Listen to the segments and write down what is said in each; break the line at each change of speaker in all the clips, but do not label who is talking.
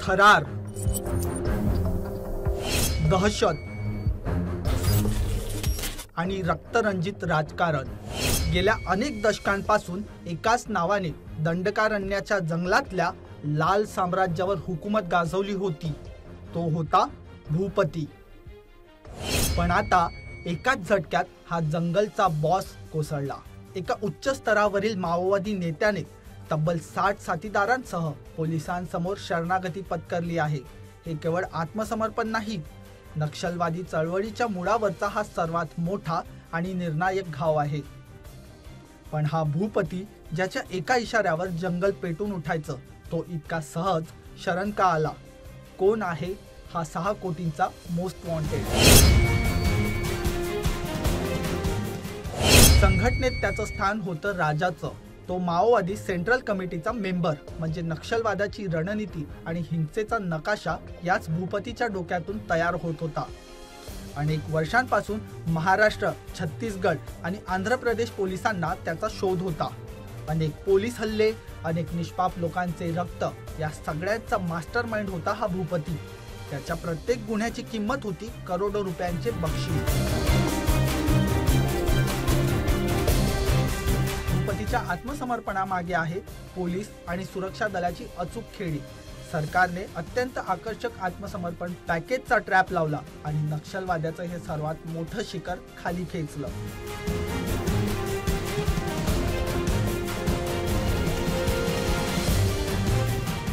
थरार, दहशत आणि रक्तरंजित राजकारण गेल्या अनेक दशकांपासून एकाच नावाने दंडकारण्याच्या जंगलातल्या लाल साम्राज्यावर हुकूमत गाजवली होती, तो होता भूपती। पण आता एकाच झटक्यात हा जंगलचा बॉस कोसळला। एका उच्च स्तरावरील माओवादी नेत्याने तब्बल 60 साथीदारांसह पोलिसांसमोर शरणागती पत्करली आहे। हे केवळ आत्मसमर्पण नाही, नक्षलवादी चळवळीच्या मुळावरचा हा सर्वात मोठा आणि निर्णायक घाव आहे। पण हा भूपती ज्याच्या एका इशाऱ्यावर जंगल पेटून उठायचं, तो इतका सहज शरण का आला? कोण आहे हा 6 कोटींचा मोस्ट वॉन्टेड? संघटनेत त्याचं स्थान होतं राजाचं। तो माओवादी सेंट्रल कमिटीचा मेंबर, म्हणजे नक्षलवादाची रणनीती आणि हिंसेचा नकाशा याच भूपतीच्या डोक्यातून तयार होत होता। अनेक वर्षांपासून महाराष्ट्र, छत्तीसगड आणि आंध्र प्रदेश पोलिसांना त्याचा शोध होता। अनेक पोलीस हल्ले, अनेक निष्पाप लोकांचे रक्त, या सगळ्यांचा मास्टरमाइंड होता हा भूपती। त्याच्या प्रत्येक गुन्ह्याची किंमत होती करोडो रुपयांचे बक्षीस। भूपतीच्या आत्मसमर्पणामागे आहे पोलीस आणि सुरक्षा दलाची अचूक खेळी। सरकारने अत्यंत आकर्षक आत्मसमर्पण पॅकेजचा ट्रॅप लावला आणि नक्षलवाद्याचं हे सर्वात मोठं शिखर खाली खेचलं।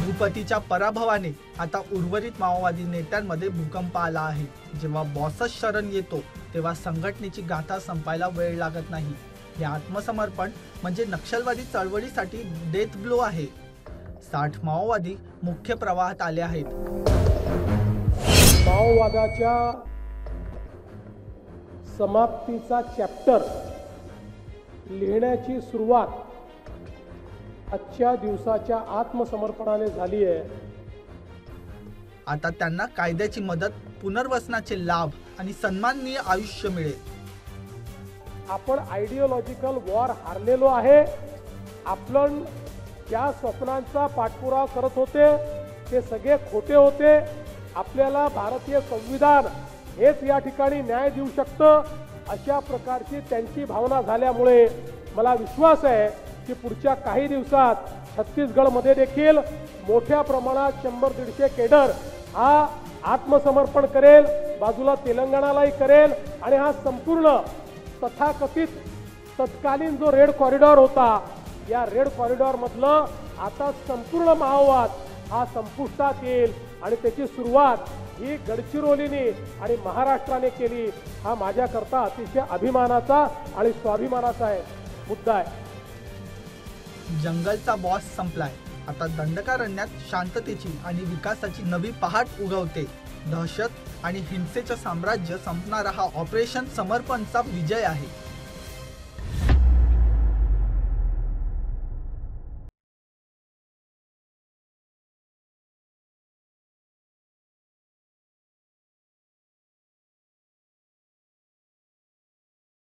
भूपतीच्या पराभवाने आता उर्वरित माओवादी नेत्यांमध्ये भूकंप आला आहे। जेव्हा बॉसच शरण येतो तेव्हा संघटनेची गाथा संपायला वेळ लागत नाही। हे आत्मसमर्पण म्हणजे नक्षलवादी चळवळीसाठी डेथ ब्लो आहे। 60 माओवादी मुख्य प्रवाहात आले आहेत।
माओवादाच्या समाप्तीचा चॅप्टर लिहिण्याची सुरुवात आजच्या दिवसाच्या आत्मसमर्पणाने झाली आहे।
आता त्यांना कायद्याची मदत, पुनर्वसनाचे लाभ आणि सन्माननीय आयुष्य मिळेल।
आपण आयडियोलॉजिकल वॉर हारलेलो आहे। आपण ज्या स्वप्नांचा पाठपुरावा करत होते ते सगळे खोटे होते। आपल्याला भारतीय संविधान हेच या ठिकाणी न्याय देऊ शकतं, अशा प्रकारची त्यांची भावना झाल्यामुळे मला विश्वास आहे की पुढच्या काही दिवसात छत्तीसगडमध्ये देखील मोठ्या प्रमाणात 100-150 केडर हा आत्मसमर्पण करेल, बाजूला तेलंगणालाही करेल आणि हा संपूर्ण तथाकथित तत्कालीन जो रेड कॉरिडॉर होता, या रेड कॉरिडॉर मधलं आता संपूर्ण माओवाद हा संपुष्टात येईल आणि त्याची सुरुवात ही गडचिरोलीने आणि महाराष्ट्राने केली। हा माझ्याकरता अतिशय अभिमानाचा आणि स्वाभिमानाचा मुद्दा आहे।
जंगलचा बॉस संपलाय, आता दंडकारण्यात शांततेची आणि विकासाची नवी पहाट उगवते। दहशत आणि हिंसेचं साम्राज्य संपणारा हा ऑपरेशन समर्पणचा विजय आहे।